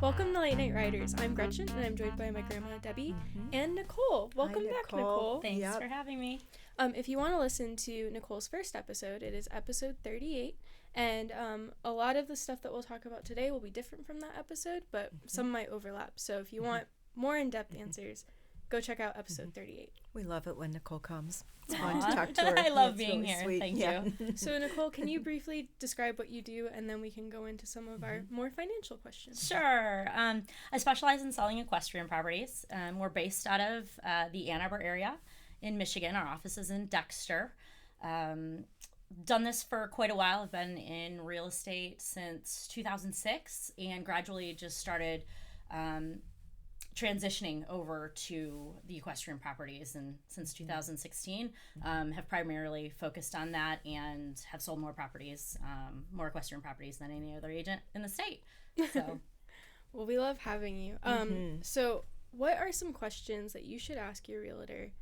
Welcome to Late Night Riders. I'm Gretchen, and I'm joined by my grandma, Debbie, and Nichole. Welcome back, Nichole. Thanks for having me. If you want to listen to Nichole's first episode, it is episode 38, and a lot of the stuff that we'll talk about today will be different from that episode, but some might overlap. So if you want more in-depth answers, go check out episode 38. We love it when Nichole comes. It's fun to talk to her. I love It's being really here. sweet. Thank you. So Nichole, can you briefly describe what you do, and then we can go into some of our more financial questions? Sure. I specialize in selling equestrian properties. We're based out of the Ann Arbor area in Michigan. Our office is in Dexter. Done this for quite a while. I've been in real estate since 2006 and gradually just started transitioning over to the equestrian properties, and since 2016 have primarily focused on that and have sold more properties, more equestrian properties than any other agent in the state. So Well, we love having you. So what are some questions that you should ask your realtor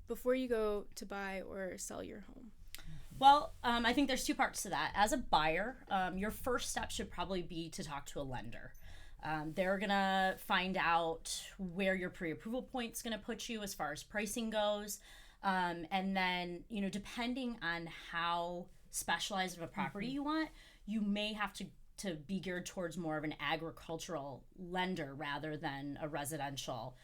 before you go to buy or sell your home? well, I think there's two parts to that. As a buyer, your first step should probably be to talk to a lender. They're going to find out where your pre-approval point's going to put you as far as pricing goes. And then, depending on how specialized of a property you want, you may have to be geared towards more of an agricultural lender rather than a residential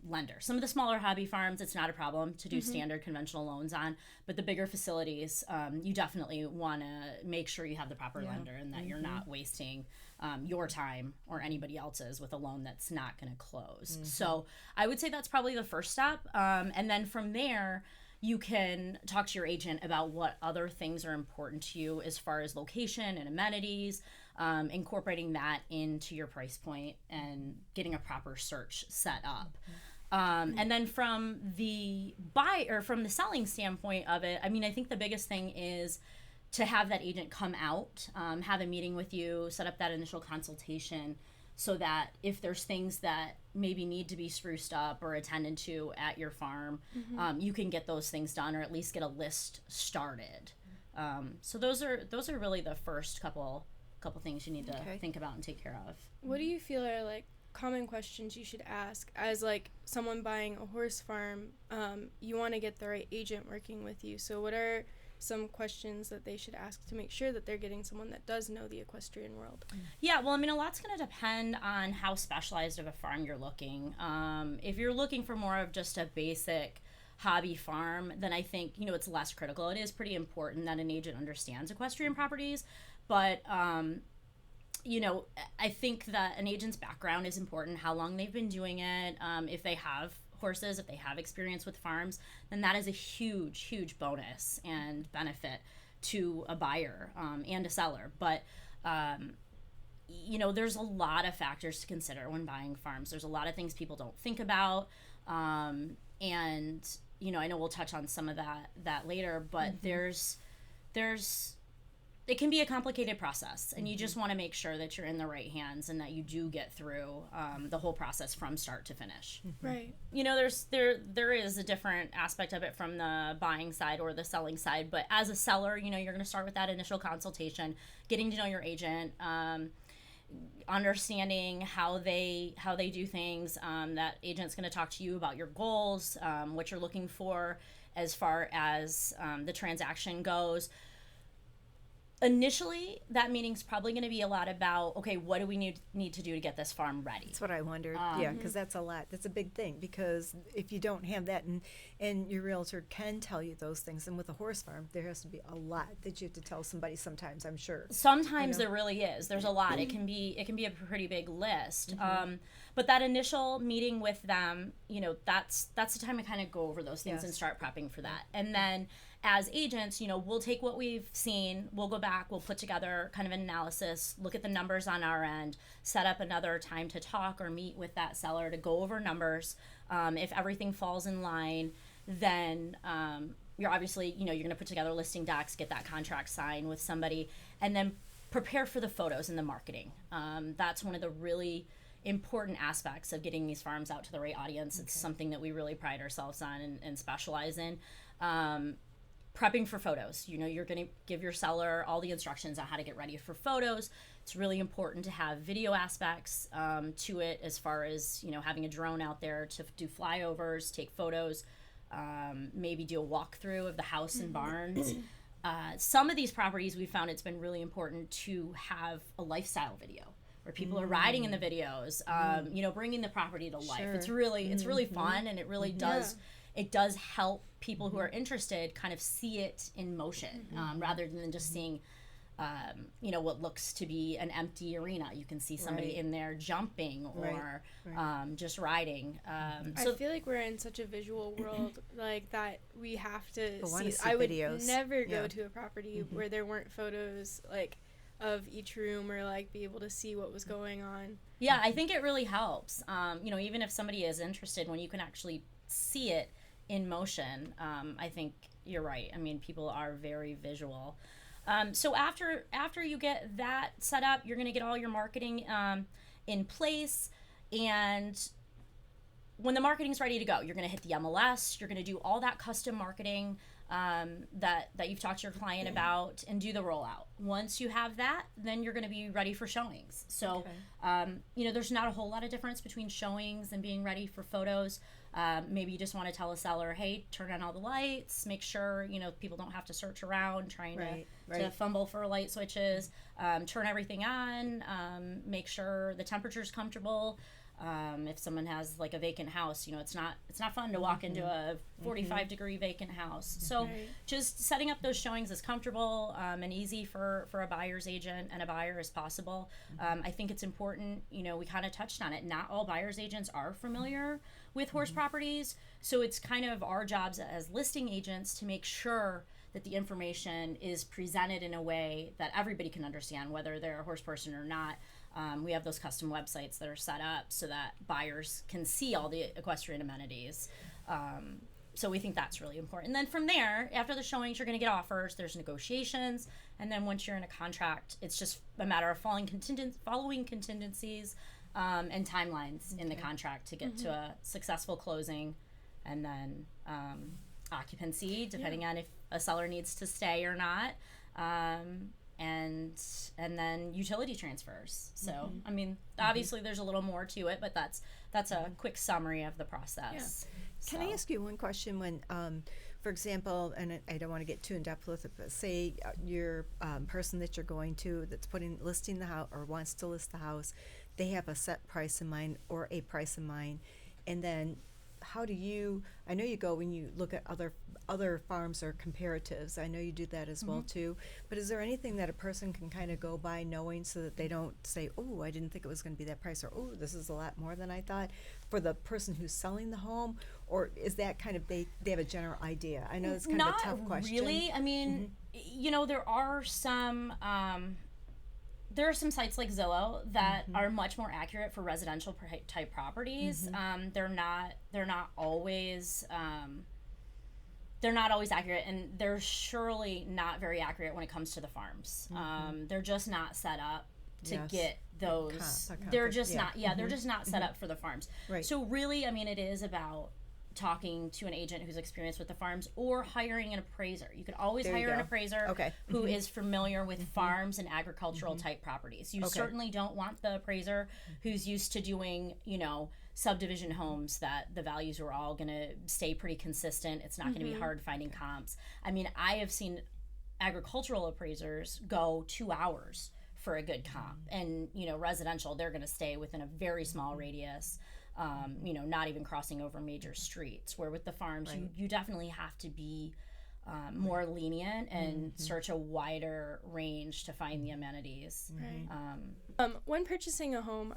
lender. Some of the smaller hobby farms, it's not a problem to do standard conventional loans on, but the bigger facilities, you definitely want to make sure you have the proper lender and that you're not wasting your time or anybody else's with a loan that's not going to close. So I would say that's probably the first step. And then from there, you can talk to your agent about what other things are important to you as far as location and amenities, incorporating that into your price point and getting a proper search set up. And then from the selling standpoint of it, I mean, I think the biggest thing is to have that agent come out, have a meeting with you, set up that initial consultation, so that if there's things that maybe need to be spruced up or attended to at your farm, you can get those things done, or at least get a list started. So those are really the first couple things you need to think about and take care of. What do you feel are like common questions you should ask as like someone buying a horse farm? You want to get the right agent working with you. So what are some questions that they should ask to make sure that they're getting someone that does know the equestrian world? Yeah, well, I mean, a lot's going to depend on how specialized of a farm you're looking. If you're looking for more of just a basic hobby farm, then I think, it's less critical. It is pretty important that an agent understands equestrian properties, but, I think that an agent's background is important, how long they've been doing it, if they have horses, if they have experience with farms, then that is a huge bonus and benefit to a buyer and a seller. But there's a lot of factors to consider when buying farms. There's a lot of things people don't think about, and I know we'll touch on some of that later, but there's it can be a complicated process, and you just want to make sure that you're in the right hands and that you do get through the whole process from start to finish. Right. There is a different aspect of it from the buying side or the selling side, but as a seller, you're going to start with that initial consultation, getting to know your agent, understanding how they do things. That agent's going to talk to you about your goals, what you're looking for as far as the transaction goes. Initially, that meeting's probably going to be a lot about, okay, what do we need to do to get this farm ready? That's what I wondered. Because that's a lot. That's a big thing, because if you don't have that, and your realtor can tell you those things, and with a horse farm, there has to be a lot that you have to tell somebody sometimes, I'm sure. Sometimes there really is. There's a lot. It can be a pretty big list. But that initial meeting with them, that's the time to kind of go over those things and start prepping for that. And then as agents, we'll take what we've seen, we'll go back, we'll put together kind of an analysis, look at the numbers on our end, set up another time to talk or meet with that seller to go over numbers. If everything falls in line, then you're obviously, you're going to put together listing docs, get that contract signed with somebody, and then prepare for the photos and the marketing. That's one of the really important aspects of getting these farms out to the right audience. It's something that we really pride ourselves on and specialize in. Prepping for photos. You're going to give your seller all the instructions on how to get ready for photos. It's really important to have video aspects to it, as far as, having a drone out there to do flyovers, take photos, maybe do a walkthrough of the house and barns. Some of these properties, we found it's been really important to have a lifestyle video where people are riding in the videos, bringing the property to life. It's really fun, and it really does. It does help people who are interested kind of see it in motion, rather than just seeing, what looks to be an empty arena. You can see somebody in there jumping or just riding. I feel like we're in such a visual world like that. We have to see. I would videos. Never go to a property where there weren't photos like of each room, or like be able to see what was going on. Yeah, I think it really helps. Even if somebody is interested, when you can actually see it in motion, I think you're right. I mean, people are very visual. So after you get that set up, you're going to get all your marketing in place, and when the marketing's ready to go, you're going to hit the MLS. You're going to do all that custom marketing that you've talked to your client about, and do the rollout. Once you have that, then you're going to be ready for showings. So, there's not a whole lot of difference between showings and being ready for photos. Maybe you just want to tell a seller, hey, turn on all the lights, make sure, people don't have to search around trying to fumble for light switches, turn everything on, make sure the temperature's comfortable. If someone has like a vacant house, it's not fun to walk into a 45 degree vacant house. So just setting up those showings as comfortable and easy for a buyer's agent and a buyer as possible. I think it's important, we kind of touched on it. Not all buyer's agents are familiar with horse properties. So it's kind of our jobs as listing agents to make sure that the information is presented in a way that everybody can understand, whether they're a horse person or not. We have those custom websites that are set up so that buyers can see all the equestrian amenities. So we think that's really important. And then from there, after the showings, you're going to get offers. There's negotiations. And then once you're in a contract, it's just a matter of following contingencies and timelines in the contract to get to a successful closing. And then occupancy, depending on if a seller needs to stay or not. And then utility transfers. So, I mean, obviously there's a little more to it, but that's a quick summary of the process. Can I ask you one question? When, for example, and I don't want to get too in depth with it, but say your person that you're going to that's listing the house or wants to list the house, they have a set price in mind or a price in mind, and then how do you? I know you go when you look at other farms or comparatives. I know you do that as well too. But is there anything that a person can kind of go by knowing so that they don't say, "Oh, I didn't think it was going to be that price," or "Oh, this is a lot more than I thought," for the person who's selling the home? Or is that kind of they have a general idea? I know it's kind of a tough question. Not really. I mean, there are some. There are some sites like Zillow that are much more accurate for residential type properties. They're not always accurate, and they're surely not very accurate when it comes to the farms. They're just not set up to get those. They're just not. Yeah, they're just not set up for the farms. Right. So really, I mean, it is about talking to an agent who's experienced with the farms, or hiring an appraiser. You could always hire an appraiser who is familiar with farms and agricultural type properties. You certainly don't want the appraiser who's used to doing, subdivision homes that the values are all going to stay pretty consistent. It's not going to be hard finding comps. I mean, I have seen agricultural appraisers go 2 hours for a good comp, and residential, they're going to stay within a very small radius. Not even crossing over major streets, where with the farms, you definitely have to be more lenient and search a wider range to find the amenities. When purchasing a home,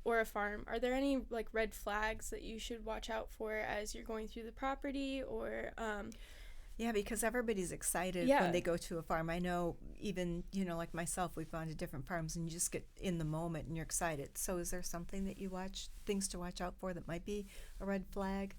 or a farm, are there any like red flags that you should watch out for as you're going through the property, or Yeah, because everybody's excited when they go to a farm. I know even, like myself, we've gone to different farms and you just get in the moment and you're excited. So is there something that you things to watch out for that might be a red flag?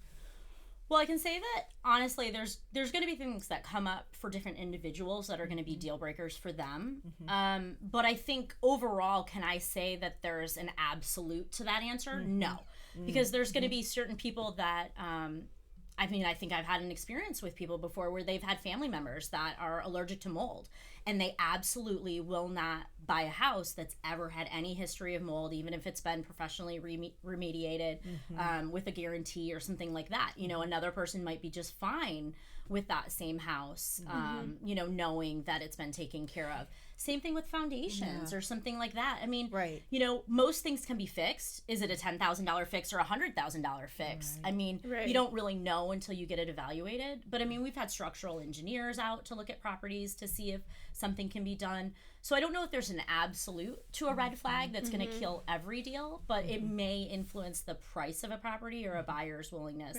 Well, I can say that honestly, there's going to be things that come up for different individuals that are going to be deal breakers for them. But I think overall, can I say that there's an absolute to that answer? No, because there's going to be certain people that I mean, I think I've had an experience with people before where they've had family members that are allergic to mold, and they absolutely will not buy a house that's ever had any history of mold, even if it's been professionally remediated with a guarantee or something like that. You know, another person might be just fine with that same house, you know, knowing that it's been taken care of. Same thing with foundations or something like that. I mean, you know, most things can be fixed. Is it a $10,000 fix or a $100,000 fix? I mean, you don't really know until you get it evaluated. But I mean, we've had structural engineers out to look at properties to see if something can be done. So I don't know if there's an absolute to a red flag that's going to kill every deal, but it may influence the price of a property or a buyer's willingness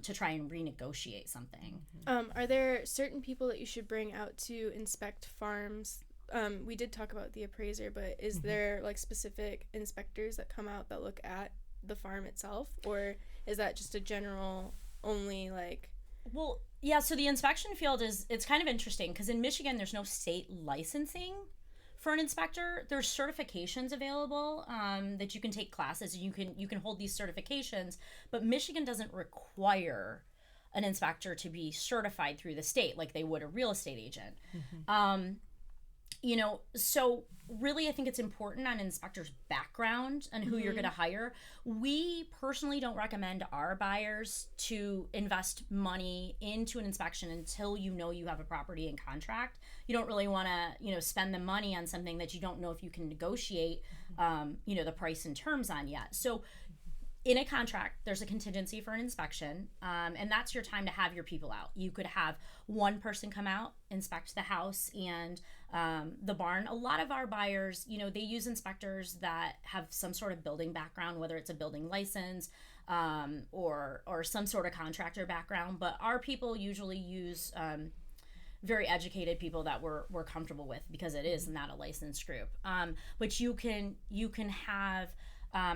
to try and renegotiate something. Are there certain people that you should bring out to inspect farms? We did talk about the appraiser, but is there like specific inspectors that come out that look at the farm itself, or is that just a general only like? Well, yeah, so the inspection field it's kind of interesting because in Michigan there's no state licensing for an inspector. There's certifications available that you can take classes and you can hold these certifications, but Michigan doesn't require an inspector to be certified through the state like they would a real estate agent. You know, so really I think it's important on an inspector's background and who you're going to hire. We personally don't recommend our buyers to invest money into an inspection until you know you have a property in contract. You don't really want to, you know, spend the money on something that you don't know if you can negotiate, you know, the price and terms on yet. So in a contract, there's a contingency for an inspection, and that's your time to have your people out. You could have one person come out, inspect the house and the barn. A lot of our buyers, you know, they use inspectors that have some sort of building background, whether it's a building license or some sort of contractor background. But our people usually use very educated people that we're comfortable with because it is not a licensed group. But you can have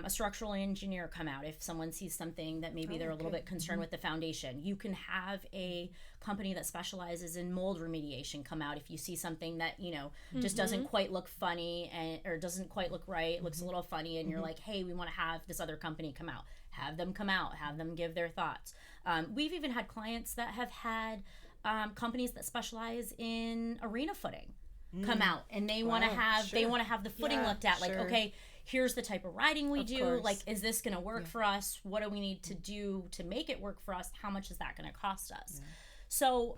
a structural engineer come out if someone sees something that maybe they're a little bit concerned with the foundation. You can have a company that specializes in mold remediation come out if you see something that, you know, just doesn't quite look funny or doesn't quite look right, looks a little funny, and you're like, hey, we want to have this other company come out. Have them come out, have them give their thoughts. We've even had clients that have had companies that specialize in arena footing come out, and they want to have the footing looked at, like, okay, here's the type of riding we do. Like, is this going to work for us? What do we need to do to make it work for us? How much is that going to cost us? So,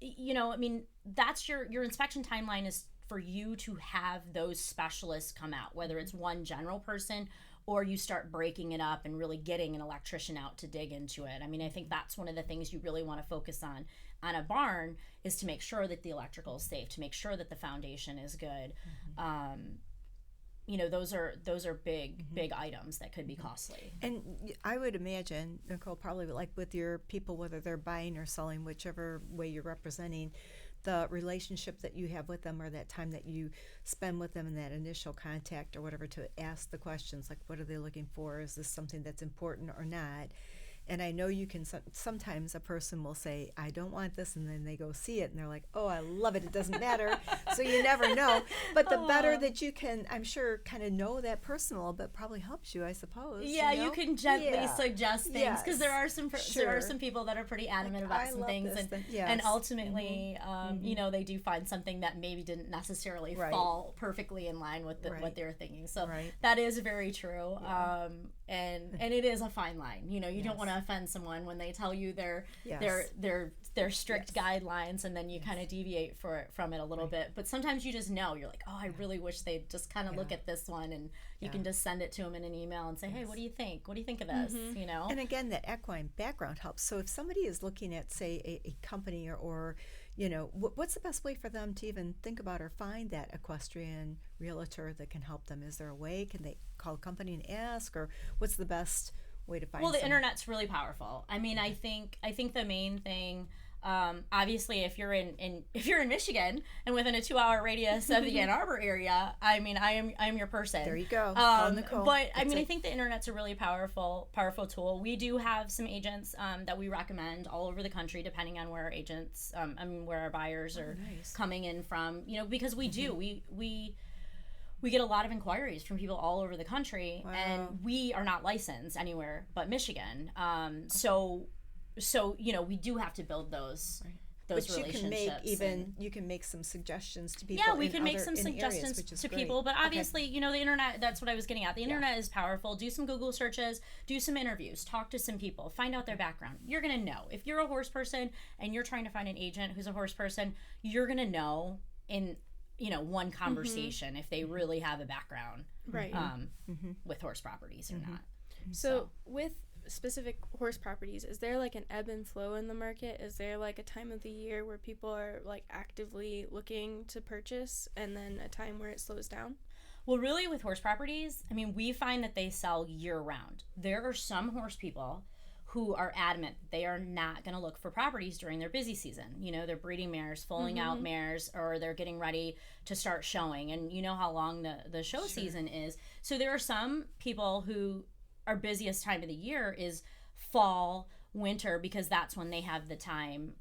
you know, I mean, that's your inspection timeline is for you to have those specialists come out, whether it's one general person or you start breaking it up and really getting an electrician out to dig into it. I mean, I think that's one of the things you really want to focus on a barn is to make sure that the electrical is safe, to make sure that the foundation is good. You know, those are big items that could be costly. And I would imagine, Nichole, probably like with your people, whether they're buying or selling, whichever way you're representing, the relationship that you have with them or that time that you spend with them in that initial contact or whatever to ask the questions, like what are they looking for? Is this something that's important or not? And I know you can, sometimes a person will say, I don't want this, and then they go see it, and they're like, oh, I love it, it doesn't matter. So you never know. But the better that you can, I'm sure, kind of know that person a little bit probably helps you, I suppose. Yeah, you can gently suggest things, because there are some people that are pretty adamant about some things, and ultimately, you know, they do find something that maybe didn't necessarily fall perfectly in line with what they're thinking. So that is very true. And it is a fine line. You know, you don't want to offend someone when they tell you their strict guidelines, and then you kind of deviate from it a little bit. But sometimes you just know, you're like, oh, I really wish they'd just kind of look at this one, and you can just send it to them in an email and say, hey, what do you think? What do you think of this? You know? And again, that equine background helps. So if somebody is looking at, say, a company or you know, what's the best way for them to even think about or find that equestrian realtor that can help them? Is there a way? Can they call a company and ask, or what's the best way to find? Well, the internet's really powerful. I mean, I think the main thing Obviously, if you're in Michigan and within a 2-hour radius of the Ann Arbor area, I mean, I am your person. There you go. Call Nichole. But I mean, I think the internet's a really powerful tool. We do have some agents that we recommend all over the country, depending on where our agents, where our buyers are coming in from. Because we do we get a lot of inquiries from people all over the country, and we are not licensed anywhere but Michigan. So we do have to build those relationships. You can make some suggestions to people. Yeah, we can make some suggestions to people, but obviously, the internet, that's what I was getting at. The internet is powerful. Do some Google searches, do some interviews, talk to some people, find out their background. You're going to know. If you're a horse person and you're trying to find an agent who's a horse person, you're going to know in one conversation if they really have a background with horse properties or not. So with specific horse properties, is there like an ebb and flow in the market? Is there like a time of the year where people are like actively looking to purchase and then a time where it slows down? Well, really with horse properties, I mean, we find that they sell year round. There are some horse people who are adamant that they are not going to look for properties during their busy season. They're breeding mares, foaling out mares, or they're getting ready to start showing. And you know how long the show season is. So there are some people who our busiest time of the year is fall, winter, because that's when they have the time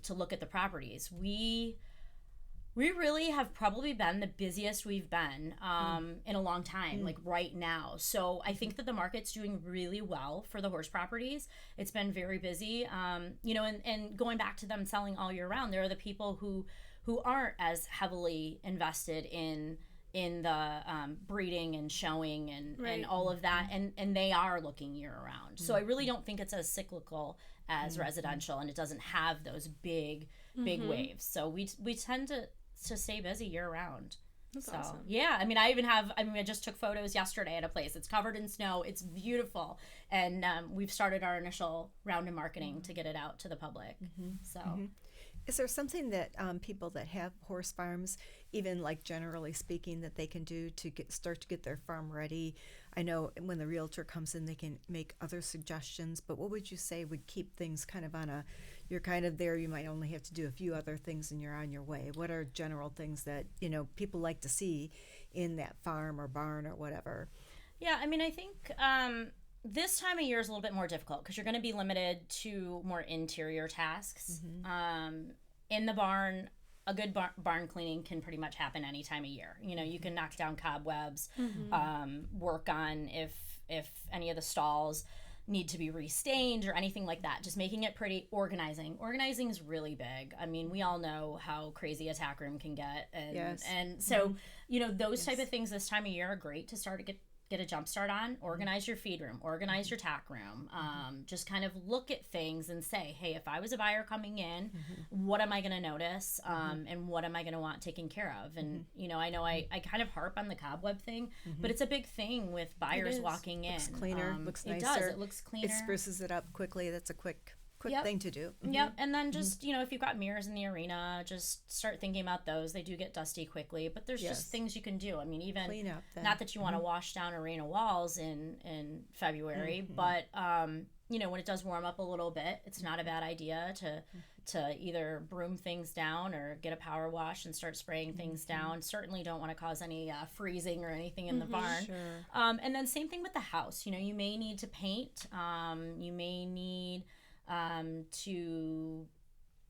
to look at the properties. We really have probably been the busiest we've been in a long time, like right now. So I think that the market's doing really well for the horse properties. It's been very busy, and going back to them selling all year round, there are the people who aren't as heavily invested in the breeding and showing and all of that, and they are looking year round. So I really don't think it's as cyclical as residential, and it doesn't have those big waves. So we tend to stay busy year round. That's awesome. Yeah, I mean, I just took photos yesterday at a place. It's covered in snow. It's beautiful. And we've started our initial round of marketing to get it out to the public. Is there something that people that have horse farms, even like generally speaking, that they can do to start to get their farm ready? I know when the realtor comes in, they can make other suggestions, but what would you say would keep things kind of you're kind of there, you might only have to do a few other things and you're on your way? What are general things that, people like to see in that farm or barn or whatever? Yeah, I mean, I think this time of year is a little bit more difficult because you're going to be limited to more interior tasks. In the barn, a good barn cleaning can pretty much happen any time of year. You can knock down cobwebs, work on if any of the stalls need to be restained or anything like that. Just making it pretty. Organizing is really big. I mean, we all know how crazy a tack room can get, and so those type of things this time of year are great to start to get a jump start on. Organize your feed room, organize your tack room, just kind of look at things and say, hey, if I was a buyer coming in, what am I going to notice, and what am I going to want taken care of? And I know I kind of harp on the cobweb thing, but it's a big thing with buyers walking in. Looks cleaner, looks nicer. It does, it looks cleaner. It spruces it up quickly. That's a quick thing to do. Yep. And then just, if you've got mirrors in the arena, just start thinking about those. They do get dusty quickly, but there's just things you can do. I mean, even clean up then. Not that you want to wash down arena walls in February, but when it does warm up a little bit, it's not a bad idea to either broom things down or get a power wash and start spraying things down. Certainly don't want to cause any freezing or anything in the barn. Sure. And then same thing with the house. You may need to paint. You may need to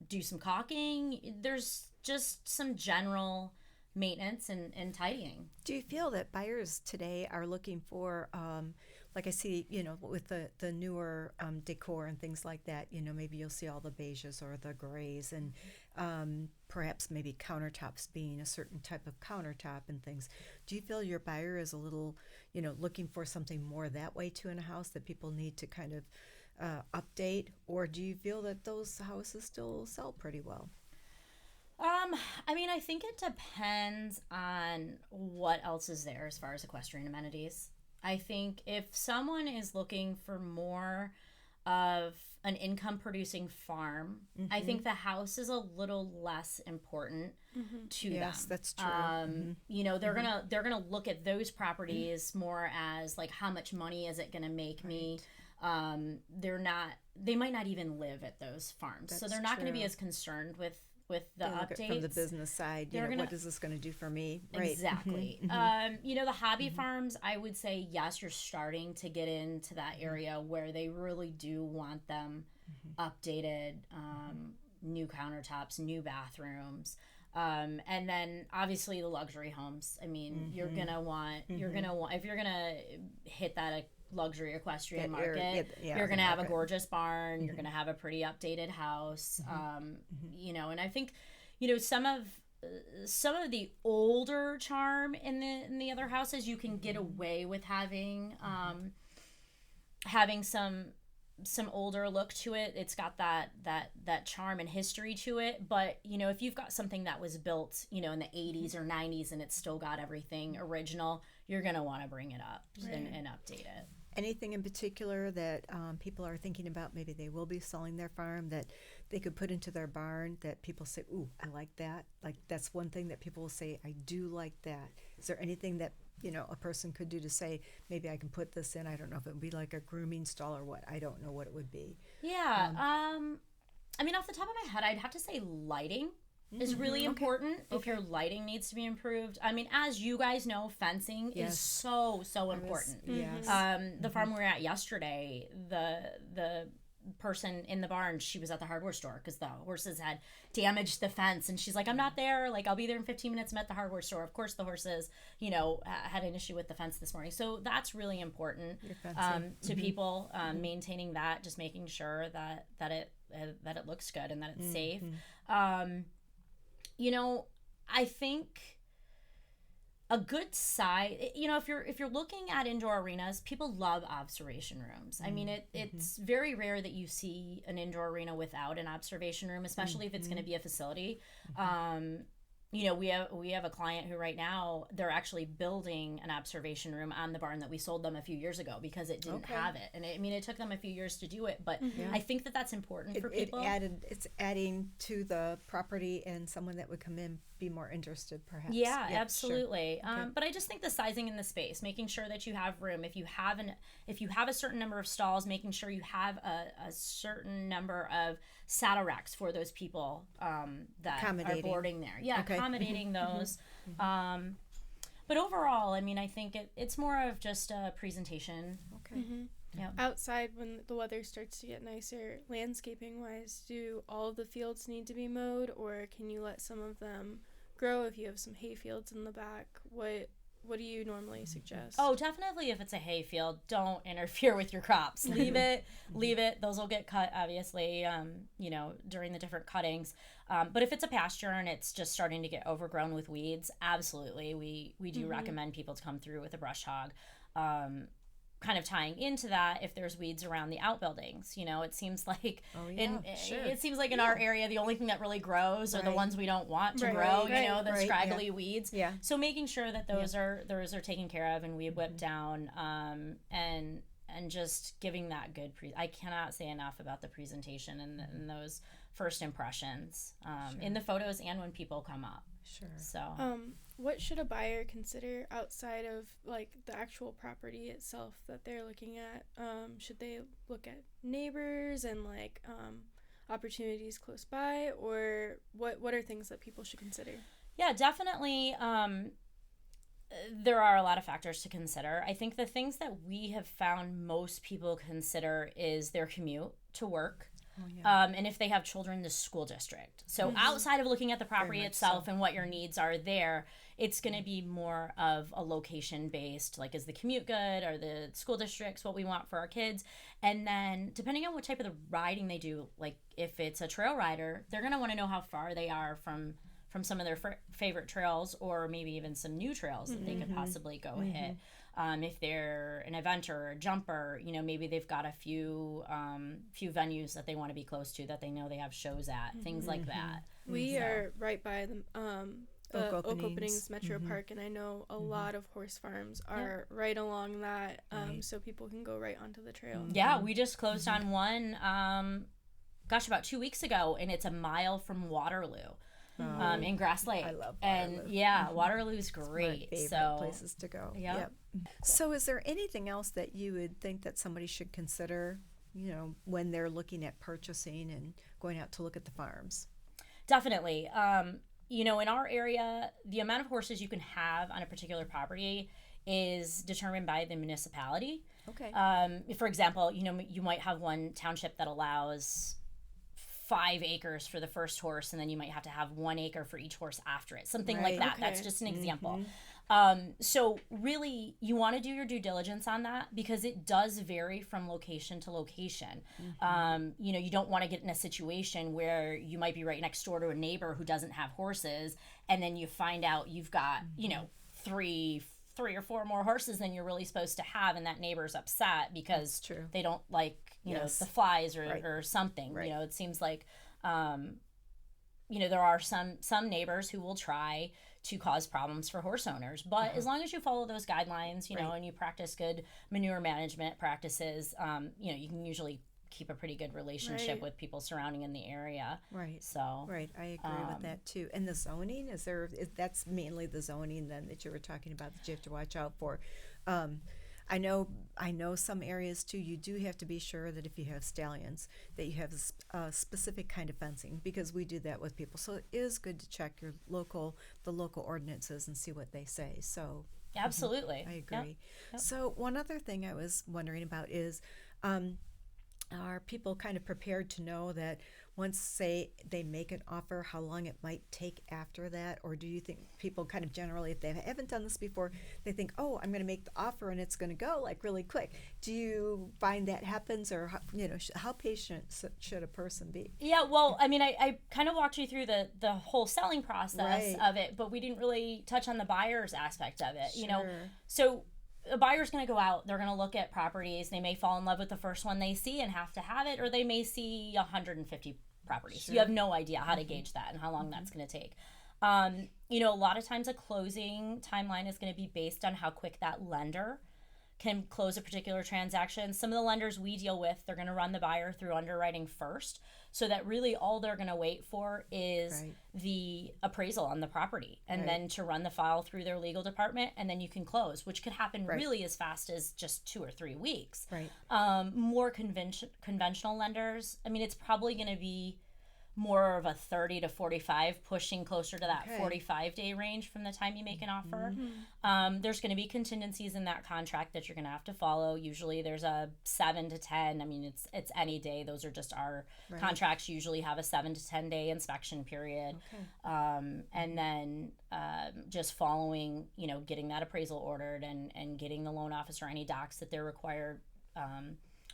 do some caulking. There's just some general maintenance and tidying. Do you feel that buyers today are looking for, like I see, with the newer decor and things like that, maybe you'll see all the beiges or the grays and perhaps maybe countertops being a certain type of countertop and things. Do you feel your buyer is a little, looking for something more that way too in a house that people need to kind of update, or do you feel that those houses still sell pretty well? I mean, I think it depends on what else is there as far as equestrian amenities. I think if someone is looking for more of an income producing farm, I think the house is a little less important to them. Yes, that's true. They're gonna look at those properties more as like, how much money is it gonna make me? They're not they might not even live at those farms. So That's they're not going to be true. as concerned with the They look at updates. from the business side, They're gonna- what is this going to do for me? Right. Exactly. The hobby farms, I would say, yes, you're starting to get into that area where they really do want them updated, new countertops, new bathrooms. And then obviously the luxury homes. I mean, you're going to want, if you're going to hit that luxury equestrian market, you're going to have a gorgeous barn, you're going to have a pretty updated house. And I think, some of the older charm in the other houses, you can get away with having some older look to it. It's got that charm and history to it. But if you've got something that was built in the 80s or 90s and it's still got everything original, you're gonna want to bring it up and update it. Anything in particular that people are thinking about, maybe they will be selling their farm, that they could put into their barn that people say, ooh, I like that? Like, that's one thing that people will say, I do like that. Is there anything that a person could do to say, maybe I can put this in? I don't know if it would be like a grooming stall or what. I don't know what it would be. Yeah. Off the top of my head, I'd have to say lighting is really important. If your lighting needs to be improved. As you guys know, fencing is so important. The farm we were at yesterday, the person in the barn, she was at the hardware store because the horses had damaged the fence, and she's like, I'm not there, like I'll be there in 15 minutes. I'm at the hardware store. Of course the horses had an issue with the fence this morning, so that's really important to people, maintaining that, just making sure that it looks good and that it's safe. I think a good side, if you're looking at indoor arenas, people love observation rooms. It's very rare that you see an indoor arena without an observation room, especially if it's going to be a facility. We have a client who right now, they're actually building an observation room on the barn that we sold them a few years ago because it didn't have it. And it took them a few years to do it, but I think that's important for people. It's adding to the property, and someone that would come in be more interested, perhaps. Yeah, absolutely. Sure. But I just think the sizing in the space, making sure that you have room. If you have a certain number of stalls, making sure you have a certain number of saddle racks for those people that are boarding there. Yeah, accommodating those. But overall, I think it's more of just a presentation. Okay. Yeah. Outside, when the weather starts to get nicer, landscaping wise, do all of the fields need to be mowed, or can you let some of them grow if you have some hay fields in the back? What do you normally suggest? Oh, definitely. If it's a hay field, don't interfere with your crops. Leave it. Those will get cut, obviously, during the different cuttings. But if it's a pasture and it's just starting to get overgrown with weeds, absolutely. We do recommend people to come through with a brush hog. Kind of tying into that, if there's weeds around the outbuildings, it seems like in our area, the only thing that really grows are the ones we don't want to grow, the scraggly weeds. Yeah. So making sure that those are taken care of and we whip down, and just giving that good I cannot say enough about the presentation and those first impressions, in the photos and when people come up. Sure. So what should a buyer consider outside of like the actual property itself that they're looking at? Should they look at neighbors and like opportunities close by, or what are things that people should consider? Yeah, definitely. There are a lot of factors to consider. I think the things that we have found most people consider is their commute to work. And if they have children, the school district. So outside of looking at the property itself and what your needs are there, it's going to be more of a location based, like, is the commute good? Are the school districts what we want for our kids? And then depending on what type of the riding they do, like if it's a trail rider, they're going to want to know how far they are from some of their favorite trails, or maybe even some new trails that they could possibly go hit. If they're an eventer or a jumper, maybe they've got a few venues that they want to be close to that they know they have shows at, things like that. We are right by the Oak Openings Metro Park, and I know a lot of horse farms are right along that, so people can go right onto the trail. Yeah, we just closed on one, about 2 weeks ago, and it's a mile from Waterloo. In Grass Lake. I love Waterloo. And Waterloo's great. It's my favorite places to go. Yep. So is there anything else that you would think that somebody should consider when they're looking at purchasing and going out to look at the farms? Definitely. In our area, the amount of horses you can have on a particular property is determined by the municipality. Okay. For example, you might have one township that allows 5 acres for the first horse, and then you might have to have 1 acre for each horse after it. Something like that. Okay. That's just an example. So really, you want to do your due diligence on that because it does vary from location to location. You don't want to get in a situation where you might be right next door to a neighbor who doesn't have horses, and then you find out you've got, three or four more horses than you're really supposed to have, and that neighbor's upset because they don't like the flies or something. Right. It seems like there are some neighbors who will try to cause problems for horse owners, but as long as you follow those guidelines, and you practice good manure management practices, you can usually keep a pretty good relationship with people surrounding in the area. Right. So. Right. I agree with that too. And the zoning, that's mainly the zoning then that you were talking about that you have to watch out for. I know some areas too, you do have to be sure that if you have stallions that you have a specific kind of fencing, because we do that with people. So it is good to check the local ordinances and see what they say. So absolutely. I agree. Yep. So one other thing I was wondering about is, are people kind of prepared to know that once, say, they make an offer, how long it might take after that? Or do you think people kind of generally, if they haven't done this before, they think, oh, I'm going to make the offer and it's going to go like really quick? Do you find that happens, or how patient should a person be? Yeah, well, I mean, I kind of walked you through the whole selling process of it, but we didn't really touch on the buyer's aspect of it. So a buyer's going to go out, they're going to look at properties, they may fall in love with the first one they see and have to have it, or they may see 150 properties. You have no idea how to gauge that and how long that's going to take. A lot of times a closing timeline is going to be based on how quick that lender can close a particular transaction. Some of the lenders we deal with, they're going to run the buyer through underwriting first, so that really all they're going to wait for is the appraisal on the property, and then to run the file through their legal department, and then you can close, which could happen really as fast as just 2 or 3 weeks. More conventional lenders, I mean, it's probably going to be more of a 30 to 45, pushing closer to that 45-day range from the time you make an offer. There's going to be contingencies in that contract that you're going to have to follow. Usually there's a 7 to 10. I mean, it's any day. Those are just our contracts usually have a 7 to 10 day inspection period. And then just following, getting that appraisal ordered and getting the loan officer any docs that they're required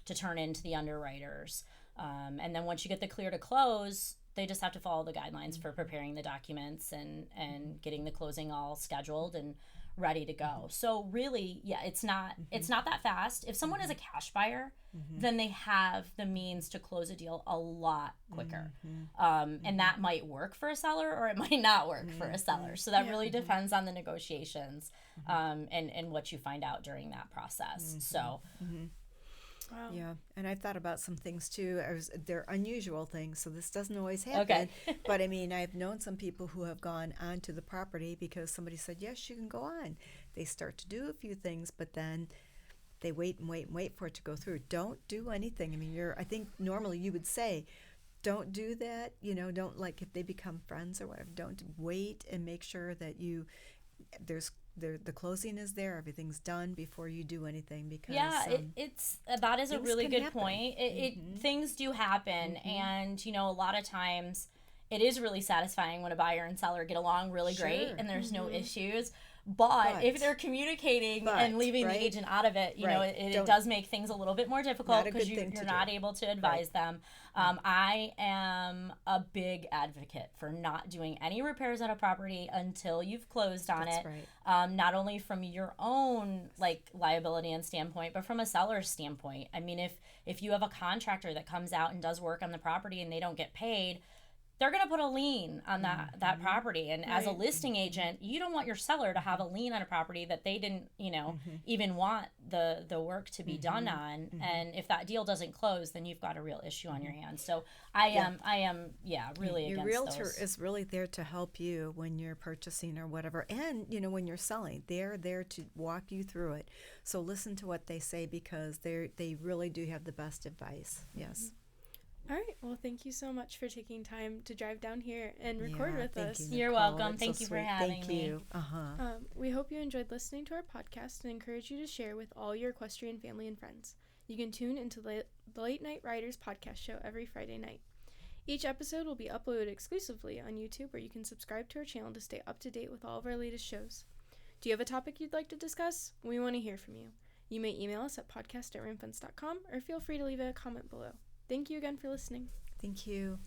to turn into the underwriters. And then once you get the clear to close, they just have to follow the guidelines for preparing the documents and getting the closing all scheduled and ready to go. So really, it's not that fast. If someone is a cash buyer, then they have the means to close a deal a lot quicker. And that might work for a seller, or it might not work for a seller. So that really depends on the negotiations and what you find out during that process. So. Wow. Yeah, and I've thought about some things too. They're unusual things, so this doesn't always happen. But I mean, I've known some people who have gone onto the property because somebody said, yes, you can go on. They start to do a few things, but then they wait and wait and wait for it to go through. Don't do anything. I mean, I think normally you would say, don't do that. Don't, like, if they become friends or whatever, don't wait and make sure that the closing is there, everything's done before you do anything, because that is a really good happen. Point. Things do happen, and a lot of times it is really satisfying when a buyer and seller get along really great and there's no issues. But if they're communicating and leaving the agent out of it, it does make things a little bit more difficult because you're not able to advise them. I am a big advocate for not doing any repairs on a property until you've closed on it. Not only from your own liability and standpoint, but from a seller's standpoint. I mean, if you have a contractor that comes out and does work on the property and they don't get paid, they're going to put a lien on that property. And as a Right. listing agent, you don't want your seller to have a lien on a property that they didn't, even want the work to be done on. And if that deal doesn't close, then you've got a real issue on your hands. So I am really Your against realtor those. is really there to help you when you're purchasing or whatever, and when you're selling, they're there to walk you through it. So listen to what they say, because they really do have the best advice. Yes. All right. Well, thank you so much for taking time to drive down here and record with thank us. you, You're Nicole. welcome. That's Thank so you for sweet. having Thank me. you. We hope you enjoyed listening to our podcast and encourage you to share with all your equestrian family and friends. You can tune into the Late Night Riders podcast show every Friday night. Each episode will be uploaded exclusively on YouTube, where you can subscribe to our channel to stay up to date with all of our latest shows. Do you have a topic you'd like to discuss? We want to hear from you. You may email us at podcast@rammfence.com or feel free to leave a comment below. Thank you again for listening. Thank you.